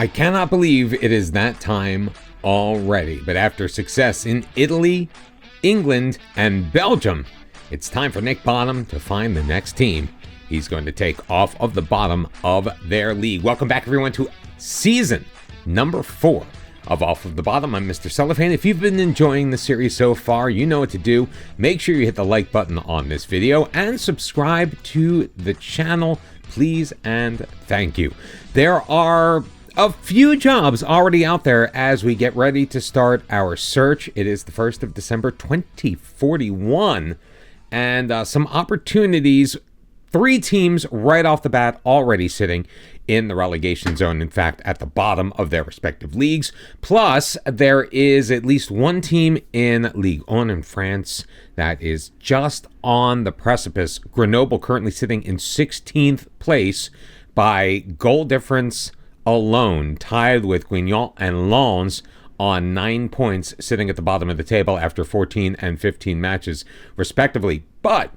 I cannot believe it is that time already, but after success in Italy, England, and Belgium, it's time for Nick Bottom to find the next team he's going to take off of the bottom of their league. Welcome back, everyone, to season number 4 of Off of the Bottom. I'm Mr. Cellophane. If you've been enjoying the series so far, you know what to do. Make sure you hit the like button on this video and subscribe to the channel, please and thank you. There are a few jobs already out there as we get ready to start our search. It is the 1st of December 2041, and some opportunities. 3 teams right off the bat already sitting in the relegation zone, in fact, at the bottom of their respective leagues. Plus, there is at least one team in Ligue 1 in France that is just on the precipice. Grenoble currently sitting in 16th place by goal difference alone, tied with Guignon and Lens on 9 points, sitting at the bottom of the table after 14 and 15 matches, respectively. But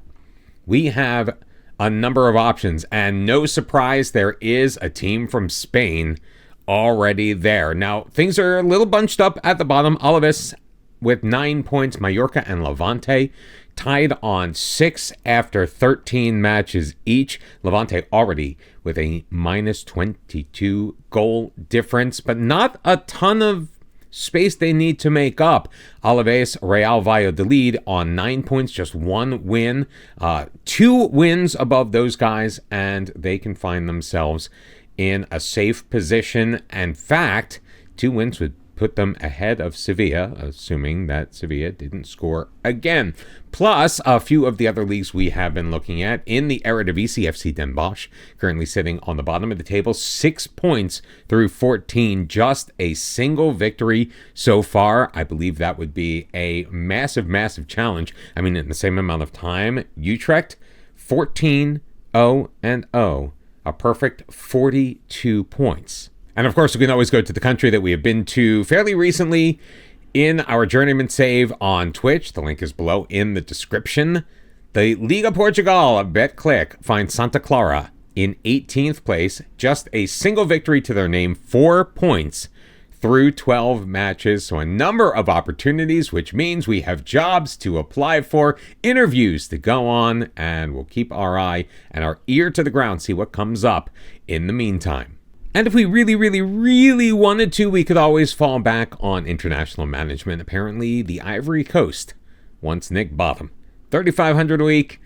we have a number of options, and no surprise, there is a team from Spain already there. Now, things are a little bunched up at the bottom. Alaves with 9 points, Mallorca and Levante tied on 6 after 13 matches each. Levante already with a minus 22 goal difference, but not a ton of space they need to make up. Alaves, Real Valladolid on 9 points, just 1 win. 2 wins above those guys, and they can find themselves in a safe position. In fact, 2 wins would put them ahead of Sevilla, assuming that Sevilla didn't score again. Plus, a few of the other leagues we have been looking at. In the Eredivisie, FC Den Bosch, currently sitting on the bottom of the table, 6 points through 14, just a single victory so far. I believe that would be a massive, massive challenge. I mean, in the same amount of time, Utrecht, 14-0-0, a perfect 42 points. And of course, we can always go to the country that we have been to fairly recently in our Journeyman save on Twitch. The link is below in the description. The Liga Portugal, BetClick, finds Santa Clara in 18th place. Just a single victory to their name, 4 points through 12 matches. So a number of opportunities, which means we have jobs to apply for, interviews to go on, and we'll keep our eye and our ear to the ground, see what comes up in the meantime. And if we really wanted to, we could always fall back on international management. Apparently, the Ivory Coast wants Nick Bottom. $3,500 a week.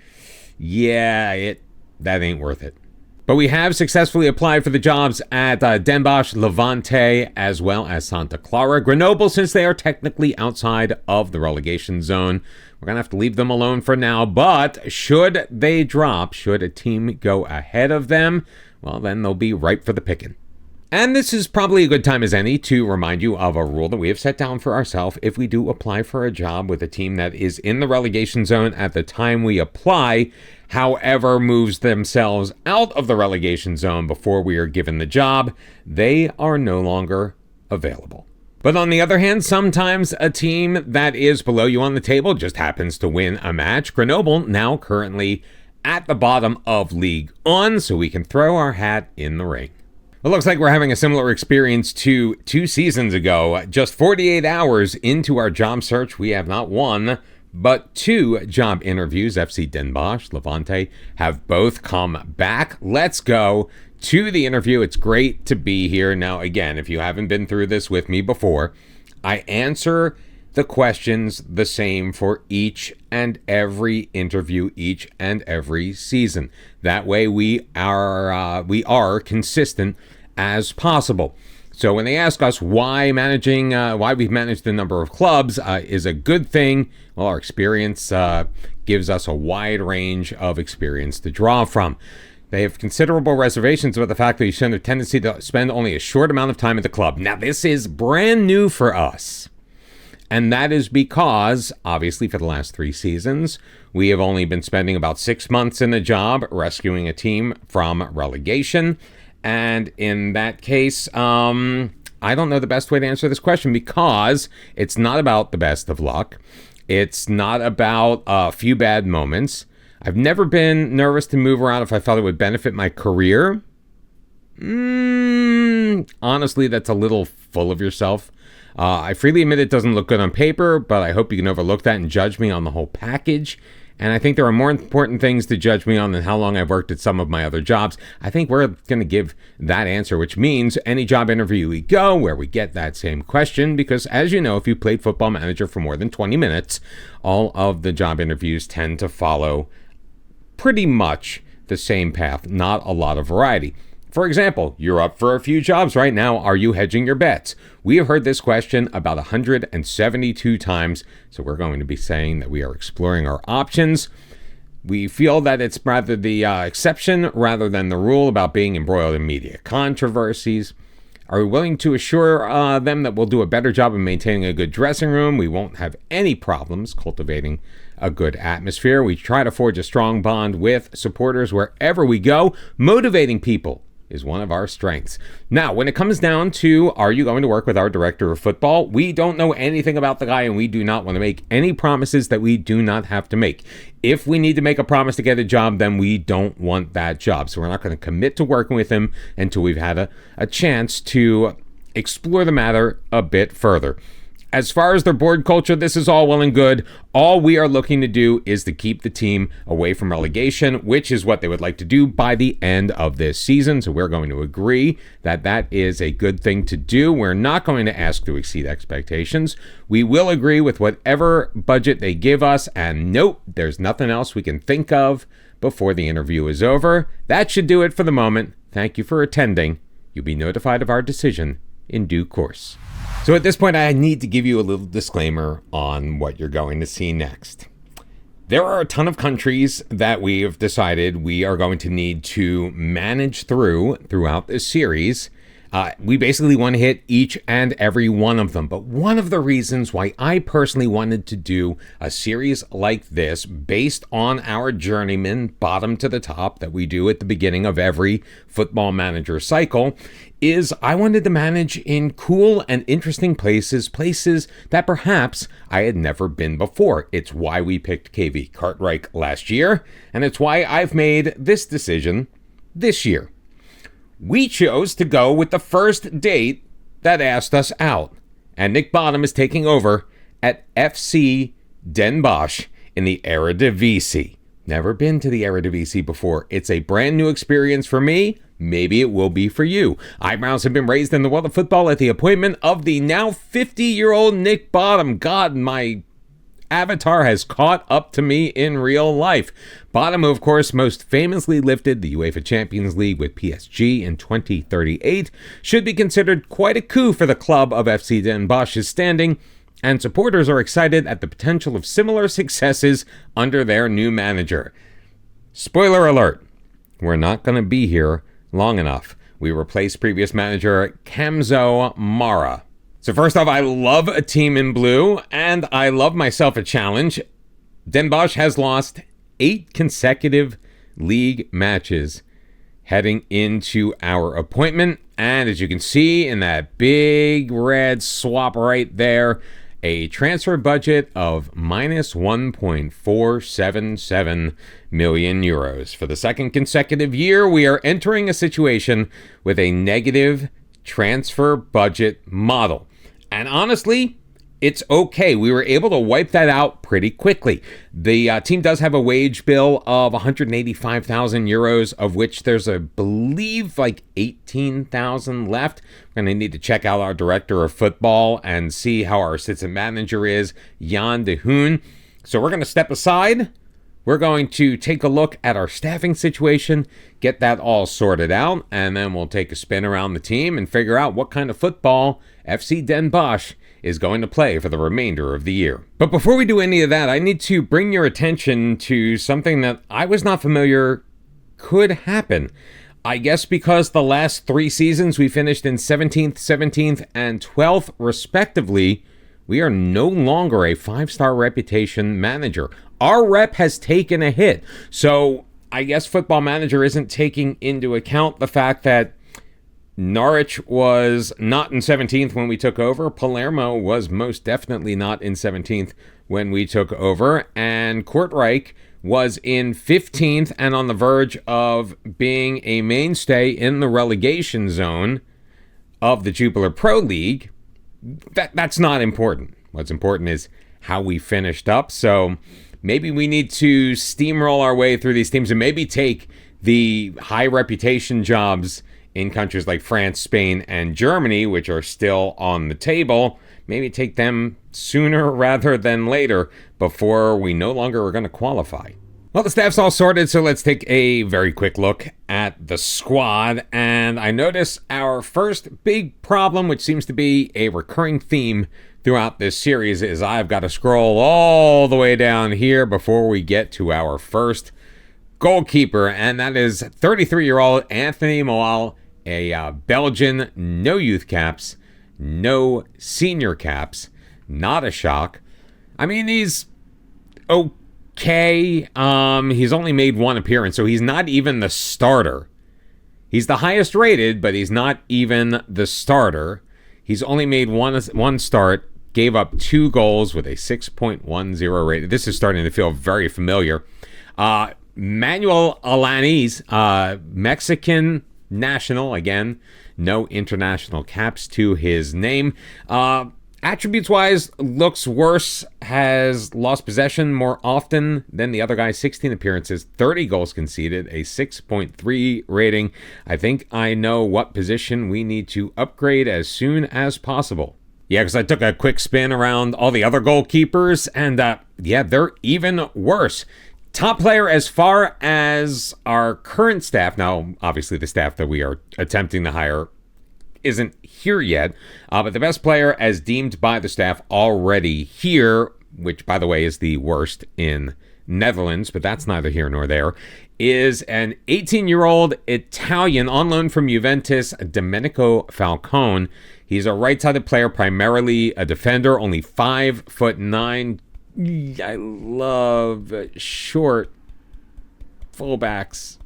Yeah, that ain't worth it. But we have successfully applied for the jobs at Den Bosch, Levante, as well as Santa Clara. Grenoble, since they are technically outside of the relegation zone, we're going to have to leave them alone for now. But should they drop, should a team go ahead of them, well, then they'll be ripe for the picking. And this is probably a good time as any to remind you of a rule that we have set down for ourselves. If we do apply for a job with a team that is in the relegation zone at the time we apply, however, moves themselves out of the relegation zone before we are given the job, they are no longer available. But on the other hand, sometimes a team that is below you on the table just happens to win a match. Grenoble now currently at the bottom of Ligue 1, so we can throw our hat in the ring. It looks like we're having a similar experience to 2 seasons ago. Just 48 hours into our job search, we have not 1, but 2 job interviews. FC Den Bosch, Levante have both come back. Let's go to the interview. It's great to be here. Now, again, if you haven't been through this with me before, I answer the questions the same for each and every interview, each and every season. That way we are consistent as possible. So when they ask us why we've managed a number of clubs is a good thing, well, our experience gives us a wide range of experience to draw from. They have considerable reservations about the fact that you show a tendency to spend only a short amount of time at the club. Now, this is brand new for us. And that is because, obviously, for the last 3 seasons, we have only been spending about 6 months in a job rescuing a team from relegation. And in that case, I don't know the best way to answer this question, because it's not about the best of luck. It's not about a few bad moments. I've never been nervous to move around if I felt it would benefit my career. Honestly, that's a little full of yourself. I freely admit it doesn't look good on paper, but I hope you can overlook that and judge me on the whole package. And I think there are more important things to judge me on than how long I've worked at some of my other jobs. I think we're going to give that answer, which means any job interview we go where we get that same question, because as you know, if you played Football Manager for more than 20 minutes, all of the job interviews tend to follow pretty much the same path, not a lot of variety. For example, you're up for a few jobs right now. Are you hedging your bets? We have heard this question about 172 times, so we're going to be saying that we are exploring our options. We feel that it's rather the exception rather than the rule about being embroiled in media controversies. Are we willing to assure them that we'll do a better job of maintaining a good dressing room? We won't have any problems cultivating a good atmosphere. We try to forge a strong bond with supporters wherever we go. Motivating people is one of our strengths. Now, when it comes down to, are you going to work with our director of football? We don't know anything about the guy, and we do not want to make any promises that we do not have to make. If we need to make a promise to get a job, then we don't want that job. So we're not going to commit to working with him until we've had a chance to explore the matter a bit further. As far as their board culture, this is all well and good. All we are looking to do is to keep the team away from relegation, which is what they would like to do by the end of this season. So we're going to agree that that is a good thing to do. We're not going to ask to exceed expectations. We will agree with whatever budget they give us. And nope, there's nothing else we can think of before the interview is over. That should do it for the moment. Thank you for attending. You'll be notified of our decision in due course. So at this point, I need to give you a little disclaimer on what you're going to see next. There are a ton of countries that we have decided we are going to need to manage throughout this series. We basically want to hit each and every one of them. But one of the reasons why I personally wanted to do a series like this based on our Journeyman bottom to the top that we do at the beginning of every Football Manager cycle is I wanted to manage in cool and interesting places that perhaps I had never been before. It's why we picked KV Cartwright last year, and it's why I've made this decision this year. We chose to go with the first date that asked us out, and Nick Bottom is taking over at FC Den Bosch in the Eredivisie. Never been to the Eredivisie before. It's a brand new experience for me. Maybe it will be for you. Eyebrows have been raised in the world of football at the appointment of the now 50-year-old Nick Bottom. God, my avatar has caught up to me in real life. Bottom, of course, most famously lifted the UEFA Champions League with PSG in 2038, should be considered quite a coup for the club of FC Den Bosch's standing, and supporters are excited at the potential of similar successes under their new manager. Spoiler alert, we're not going to be here long enough. We replaced previous manager Kamzo Mara. So first off, I love a team in blue, and I love myself a challenge. Den Bosch has lost 8 consecutive league matches heading into our appointment. And as you can see in that big red swap right there, a transfer budget of minus 1.477 million euros. For the second consecutive year, we are entering a situation with a negative transfer budget model. And honestly, it's okay. We were able to wipe that out pretty quickly. The team does have a wage bill of 185,000 euros, of which there's, I believe, like 18,000 left. We're going to need to check out our director of football and see how our assistant manager is, Jan de Hoon. So we're going to step aside. We're going to take a look at our staffing situation, get that all sorted out, and then we'll take a spin around the team and figure out what kind of football FC Den Bosch is going to play for the remainder of the year. But before we do any of that, I need to bring your attention to something that I was not familiar could happen. I guess because the last 3 seasons we finished in 17th, 17th, and 12th respectively, we are no longer a 5-star reputation manager. Our rep has taken a hit. So I guess Football Manager isn't taking into account the fact that Norwich was not in 17th when we took over. Palermo was most definitely not in 17th when we took over. And Kortrijk was in 15th and on the verge of being a mainstay in the relegation zone of the Jupiler Pro League. That's not important. What's important is how we finished up. So maybe we need to steamroll our way through these teams and maybe take the high reputation jobs in countries like France, Spain, and Germany, which are still on the table. Maybe take them sooner rather than later before we no longer are going to qualify. Well, the staff's all sorted, so let's take a very quick look at the squad. And I notice our first big problem, which seems to be a recurring theme throughout this series, is I've got to scroll all the way down here before we get to our first goalkeeper, and that is 33-year-old Anthony Moal, a Belgian, no youth caps, no senior caps. Not a shock. I mean, he's okay. He's only made one appearance, so he's not even the starter. He's the highest rated, but he's not even the starter. He's only made one start, gave up 2 goals with a 6.10 rating. This is starting to feel very familiar. Manuel Alanis, Mexican national, again, no international caps to his name. Attributes-wise, looks worse, has lost possession more often than the other guy. 16 appearances, 30 goals conceded, a 6.3 rating. I think I know what position we need to upgrade as soon as possible. Yeah, because I took a quick spin around all the other goalkeepers, and yeah, they're even worse. Top player as far as our current staff, now obviously the staff that we are attempting to hire isn't here yet, but the best player as deemed by the staff already here, which by the way is the worst in Netherlands, but that's neither here nor there, is an 18-year-old Italian on loan from Juventus, Domenico Falcone. He's a right-sided player, primarily a defender, only 5'9". I love short fullbacks.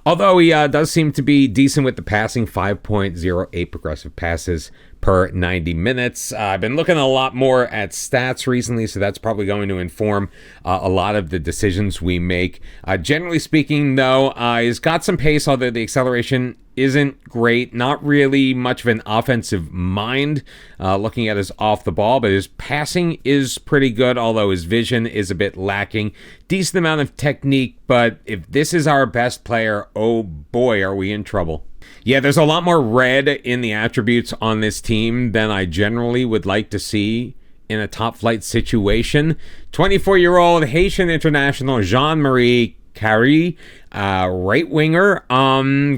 Although he does seem to be decent with the passing, 5.08 progressive passes per 90 minutes. I've been looking a lot more at stats recently, so that's probably going to inform a lot of the decisions we make. Generally speaking, though, he's got some pace, although the acceleration isn't great. Not really much of an offensive mind looking at his off the ball, but his passing is pretty good, although his vision is a bit lacking. Decent amount of technique, but if this is our best player, oh boy, are we in trouble. Yeah, there's a lot more red in the attributes on this team than I generally would like to see in a top-flight situation. 24-year-old Haitian international Jean-Marie Carré, right winger,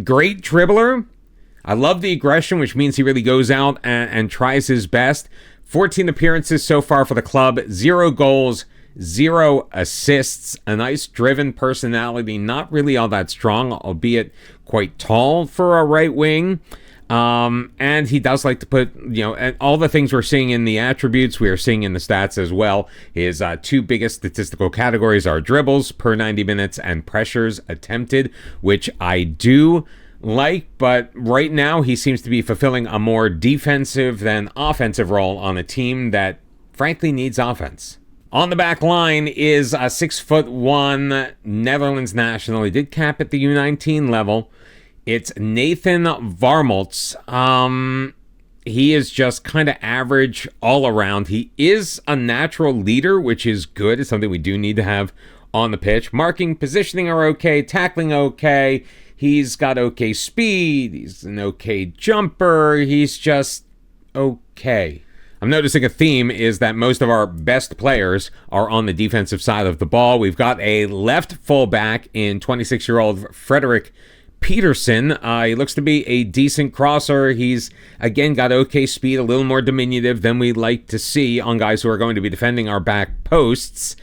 great dribbler. I love the aggression, which means he really goes out and tries his best. 14 appearances so far for the club, 0 goals, 0 assists, a nice driven personality, not really all that strong, albeit quite tall for a right wing. And he does like to put, and all the things we're seeing in the attributes, we are seeing in the stats as well. His 2 biggest statistical categories are dribbles per 90 minutes and pressures attempted, which I do like, but right now he seems to be fulfilling a more defensive than offensive role on a team that frankly needs offense. On the back line is a 6'1" Netherlands national. He did cap at the U19 level. It's Nathan Varmelts. He is just kind of average all around. He is a natural leader, which is good. It's something we do need to have on the pitch. Marking, positioning are okay. Tackling okay. He's got okay speed. He's an okay jumper. He's just okay. I'm noticing a theme is that most of our best players are on the defensive side of the ball. We've got a left fullback in 26-year-old Frederick Peterson. He looks to be a decent crosser. He's, again, got okay speed, a little more diminutive than we like to see on guys who are going to be defending our back posts.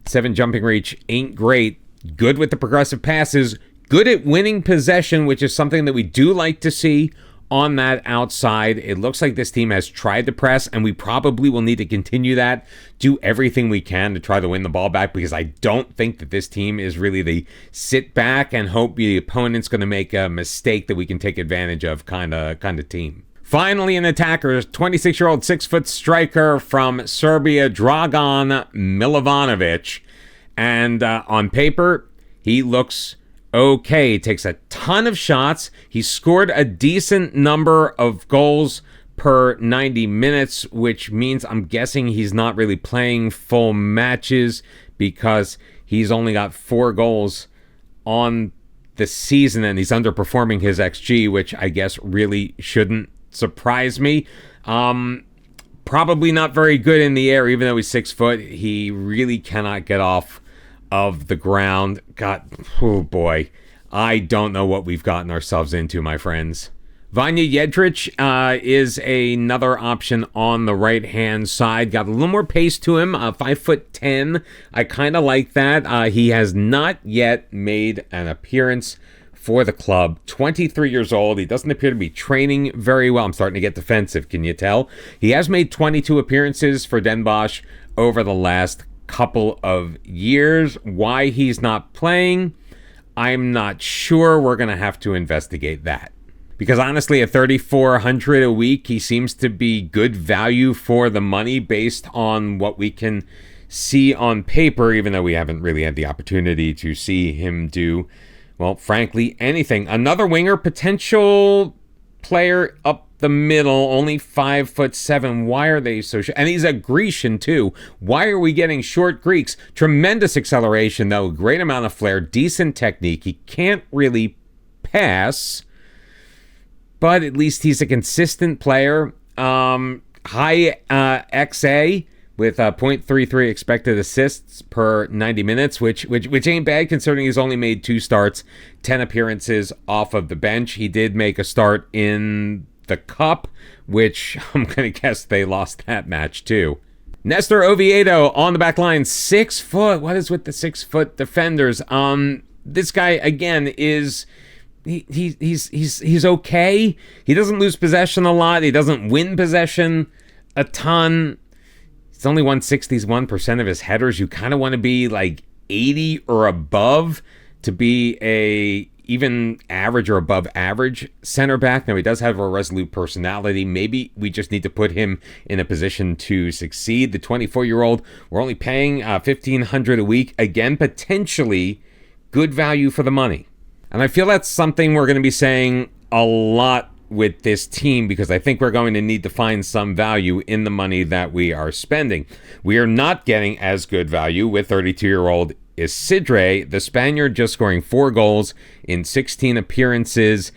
7 jumping reach ain't great. Good with the progressive passes. Good at winning possession, which is something that we do like to see on that outside. It looks like this team has tried to press, and we probably will need to continue that. Do everything we can to try to win the ball back, because I don't think that this team is really the sit back and hope the opponent's going to make a mistake that we can take advantage of kind of team. Finally, an attacker, 26-year-old 6-foot striker from Serbia, Dragan Milovanovic. And on paper, he looks okay. He takes a ton of shots. He scored a decent number of goals per 90 minutes, which means I'm guessing he's not really playing full matches because he's only got 4 goals on the season and he's underperforming his XG, which I guess really shouldn't surprise me. Probably not very good in the air, even though he's 6 foot. He really cannot get off of the ground. God, oh boy. I don't know what we've gotten ourselves into, my friends. Vanja Jedrić is another option on the right-hand side. Got a little more pace to him, 5'10". I kind of like that. He has not yet made an appearance for the club. 23 years old. He doesn't appear to be training very well. I'm starting to get defensive, can you tell? He has made 22 appearances for Den Bosch over the last couple of years. Why he's not playing, I'm not sure. We're going to have to investigate that. Because honestly, at $3,400 a week, he seems to be good value for the money based on what we can see on paper, even though we haven't really had the opportunity to see him do, well, frankly, anything. Another winger, potential player up the middle, only 5'7". Why are they so short? And he's a Grecian too. Why are we getting short Greeks? Tremendous acceleration though, great amount of flair, decent technique. He can't really pass, but at least he's a consistent player. High XA with 0.33 expected assists per 90 minutes, which ain't bad considering he's only made 2 starts, 10 appearances off of the bench. He did make a start in the Cup, which I'm going to guess they lost that match too. Nestor Oviedo on the back line, 6 foot. What is with the 6 foot defenders? This guy again is he's okay. He doesn't lose possession a lot. He doesn't win possession a ton. It's only 161% of his headers. You kind of want to be like 80 or above to be a even average or above average center back. Now, he does have a resolute personality. Maybe we just need to put him in a position to succeed. The 24-year-old, we're only paying $1,500 a week. Again, potentially good value for the money. And I feel that's something we're going to be saying a lot with this team because I think we're going to need to find some value in the money that we are spending. We are not getting as good value with 32-year-old Isidre, the Spaniard, just scoring 4 goals in 16 appearances.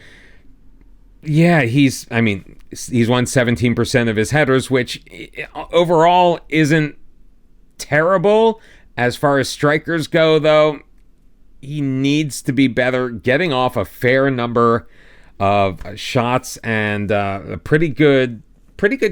Yeah, he's won 17% of his headers, which overall isn't terrible. As far as strikers go, though, he needs to be better, getting off a fair number of shots and a pretty good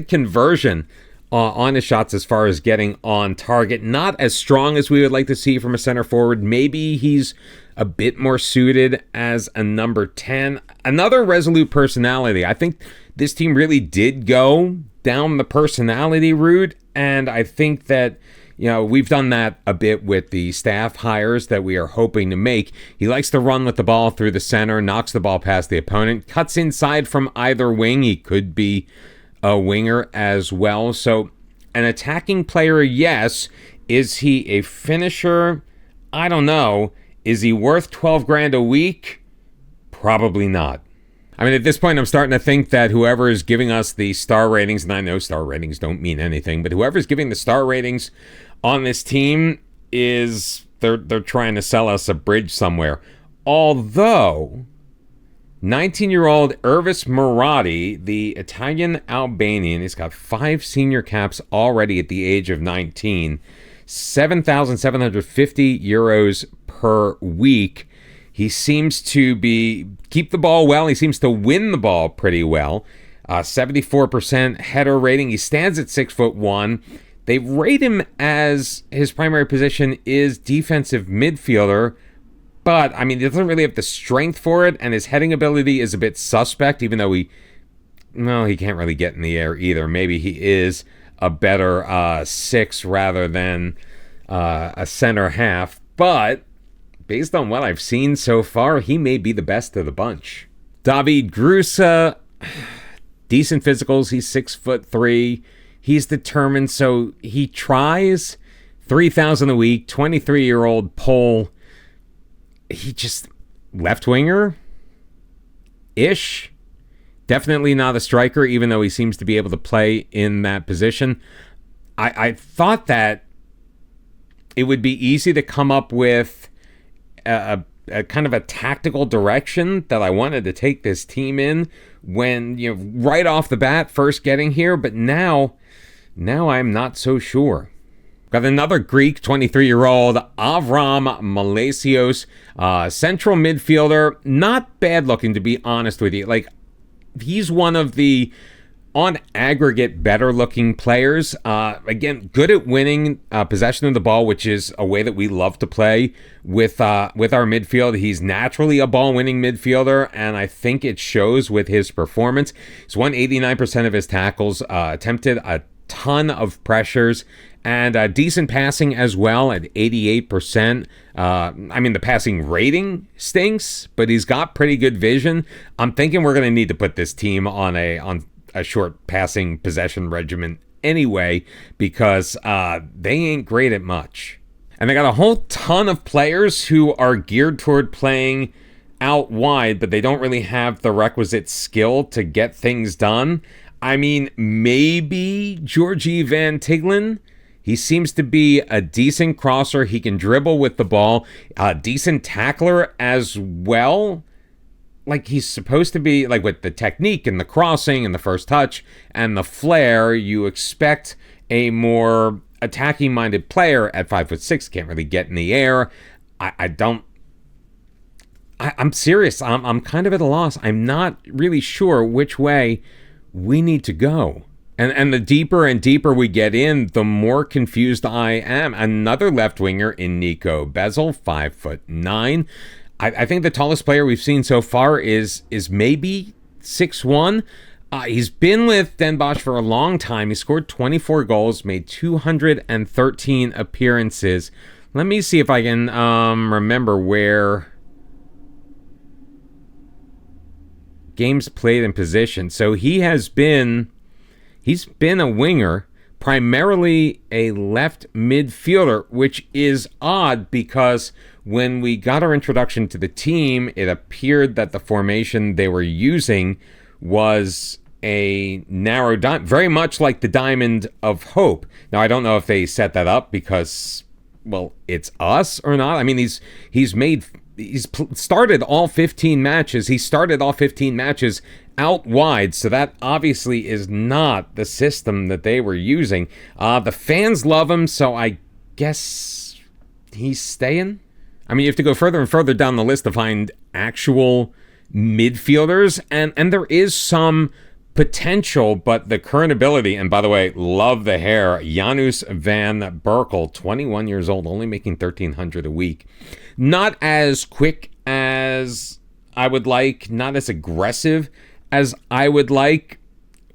conversion on his shots as far as getting on target. Not as strong as we would like to see from a center forward. Maybe he's a bit more suited as a number 10. Another resolute personality. I think this team really did go down the personality route, and I think that we've done that a bit with the staff hires that we are hoping to make. He likes to run with the ball through the center, knocks the ball past the opponent, cuts inside from either wing. He could be a winger as well. So an attacking player, yes. Is he a finisher? I don't know. Is he worth $12,000 a week? Probably not. I mean, at this point, I'm starting to think that whoever is giving us the star ratings, and I know star ratings don't mean anything, but whoever's giving the star ratings on this team is they're trying to sell us a bridge somewhere. Although 19-year-old Ervis Moratti, the Italian-Albanian, he's got 5 senior caps already at the age of 19, 7,750 euros per week. He seems to keep the ball well. He seems to win the ball pretty well. 74% header rating. He stands at 6'1". They rate him as his primary position is defensive midfielder, but I mean, he doesn't really have the strength for it, and his heading ability is a bit suspect, even though he can't really get in the air either. Maybe he is a better 6 rather than a center half, but based on what I've seen so far, he may be the best of the bunch. David Grusa, decent physicals. He's 6'3". He's determined, so he tries. $3,000 a week, 23-year-old Pole. He just left winger-ish. Definitely not a striker, even though he seems to be able to play in that position. I thought that it would be easy to come up with a kind of a tactical direction that I wanted to take this team in when, right off the bat, first getting here. But now I'm not so sure. Got another Greek, 23-year-old Avram Malesios, central midfielder. Not bad looking, to be honest with you. Like, he's one of the, on aggregate, better looking players. Again, good at winning possession of the ball, which is a way that we love to play with our midfield. He's naturally a ball-winning midfielder, and I think it shows with his performance. He's won 89% of his tackles, attempted a ton of pressures, and decent passing as well at 88%. The passing rating stinks, but he's got pretty good vision. I'm thinking we're going to need to put this team on a short passing possession regimen anyway, because they ain't great at much. And they got a whole ton of players who are geared toward playing out wide, but they don't really have the requisite skill to get things done. I mean, maybe Georgie Van Tiglen. He seems to be a decent crosser. He can dribble with the ball. A decent tackler as well. Like, he's supposed to be, like, with the technique and the crossing and the first touch and the flair, you expect a more attacking-minded player at 5'6". Can't really get in the air. I'm serious. I'm kind of at a loss. I'm not really sure which way we need to go. And the deeper and deeper we get in, the more confused I am. Another left winger in Nico Bezel, 5'9". I think the tallest player we've seen so far is maybe 6'1". He's been with Den Bosch for a long time. He scored 24 goals, made 213 appearances. Let me see if I can remember where games played in position. So he's been a winger, primarily a left midfielder, which is odd because when we got our introduction to the team, it appeared that the formation they were using was a narrow diamond, very much like the Diamond of Hope. Now, I don't know if they set that up because, well, it's us or not. I mean, he's started all 15 matches. He started all 15 matches out wide, so that obviously is not the system that they were using. The fans love him, so I guess he's staying. I mean, you have to go further and further down the list to find actual midfielders, and there is some potential, but the current ability, and by the way, love the hair, Janus van Berkel, 21 years old, only making $1,300 a week. Not as quick as I would like, not as aggressive as I would like,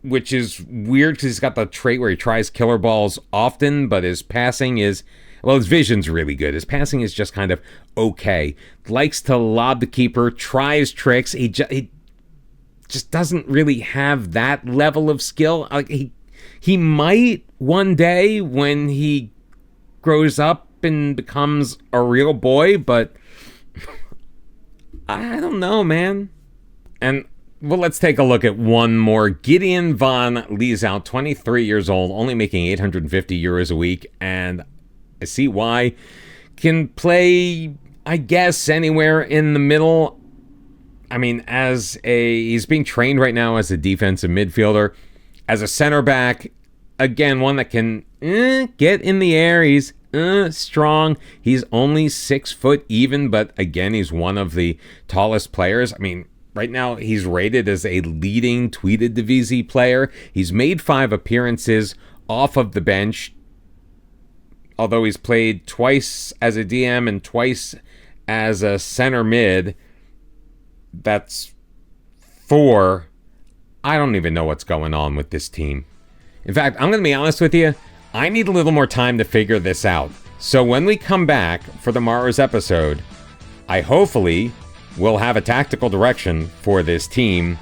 which is weird because he's got the trait where he tries killer balls often, but his passing is, well, his vision's really good. His passing is just kind of okay. Likes to lob the keeper, tries tricks. He just doesn't really have that level of skill. He might one day when he grows up and becomes a real boy, but I don't know, man. And well, let's take a look at one more. Gideon van Lieshout, 23 years old, only making 850 euros a week, and I see why. Can play, I guess, anywhere in the middle. I mean, he's being trained right now as a defensive midfielder. As a center back, again, one that can get in the air. He's strong. He's only 6 foot even, but again, he's one of the tallest players. I mean, right now, he's rated as a leading Tweeted Divisi player. He's made 5 appearances off of the bench, although he's played twice as a DM and twice as a center mid. That's 4. I don't even know what's going on with this team. In fact, I'm going to be honest with you. I need a little more time to figure this out. So when we come back for tomorrow's episode, I hopefully will have a tactical direction for this team.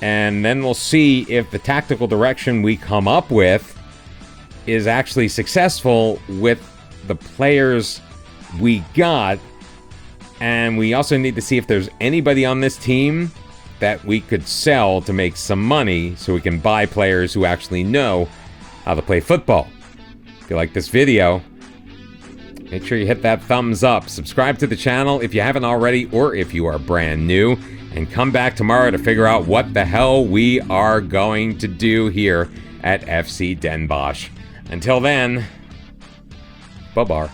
And then we'll see if the tactical direction we come up with is actually successful with the players we got. And we also need to see if there's anybody on this team that we could sell to make some money so we can buy players who actually know how to play football. If you like this video, make sure you hit that thumbs up. Subscribe to the channel if you haven't already, or if you are brand new. And come back tomorrow to figure out what the hell we are going to do here at FC Den Bosch. Until then, bye-bye.